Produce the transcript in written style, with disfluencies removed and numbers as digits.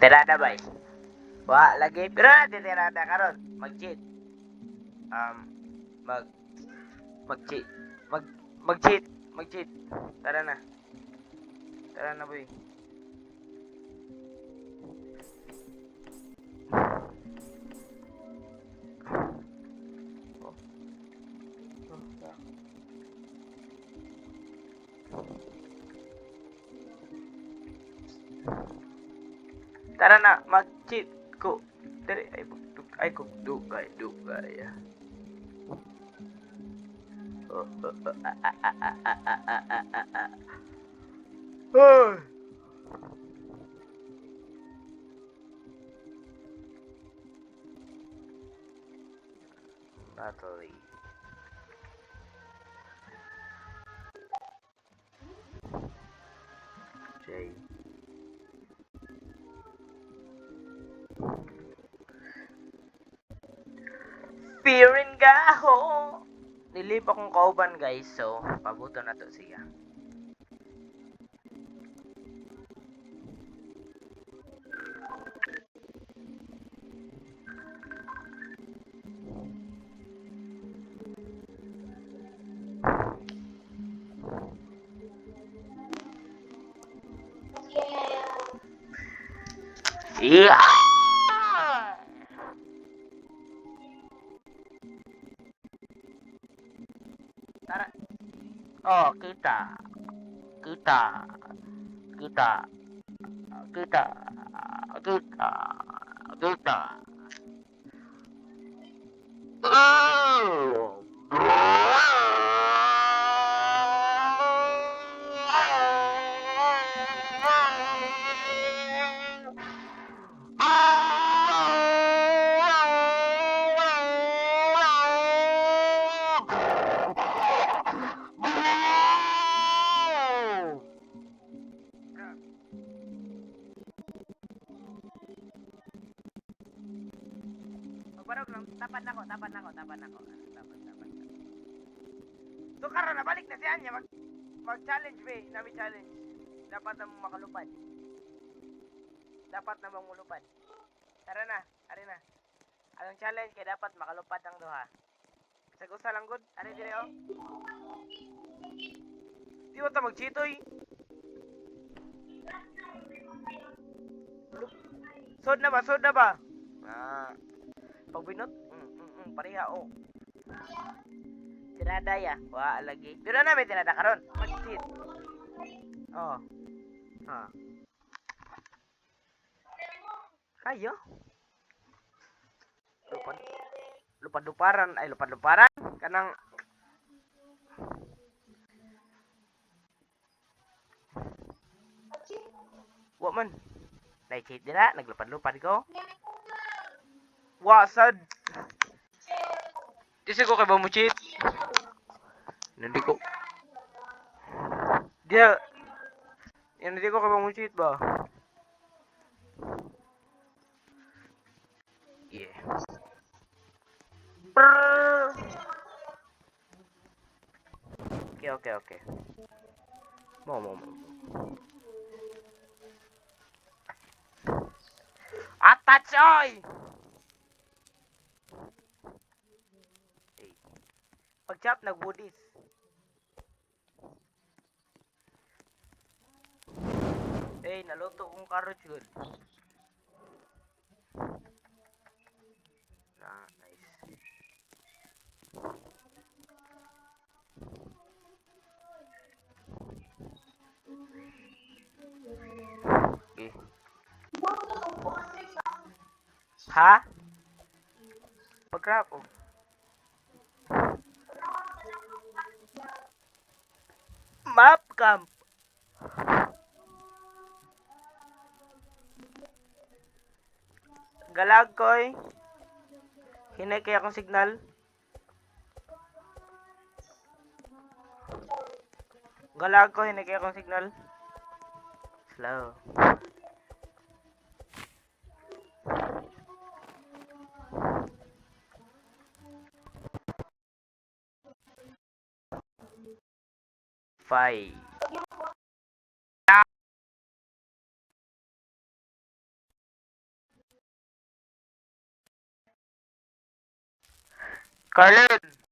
Tirada bay. Wa lagi pero na tirada karon. Mag-cheat. Mag mag-cheat. Mag mag-cheat. Mag-cheat. Tara na. Tara na boy. Tara na, mag-cheat ko. Dere ay ko dugay. Oh. Battery. J. Pirin gaho. Nilip akong kauban guys, so pabuto na to siya. Yeah. Tara. Oh, kita. Kita. Oh. Parang lang, tapan ako. So karon na balik na si Anya mag-challenge be, nami challenge. Dapat na makalupad. Dapat na mulupad. Tara na, ari na. Anong challenge kay dapat makalupad ang duha. Sagusa lang good, ari dire oh. Di mo ta magchitoy. Sod na ba? Pagbinot, pareha oh. Tirada ya, wa lagi. Pero na may tirada karon. Mag-cheat. Oh. Ha. Kayo? Lupad-luparan kanang wa man. Cheat dira, naglupad-lupad ko. Wa sad. Disi ko kay ba mo cheat? Hindi ko. Dia. Hindi ko kay ba mo cheat ba? Yeah. Okay. Mo. Attach oy. Pag-chop nag-budis. Naluto kong carrots good. Nice. Okay. Ha? Pag-crap oh. Map camp. Galag koy. Hinay kaya akong signal. Galag ko, hinay kaya akong signal. Slow. Five. Carlin!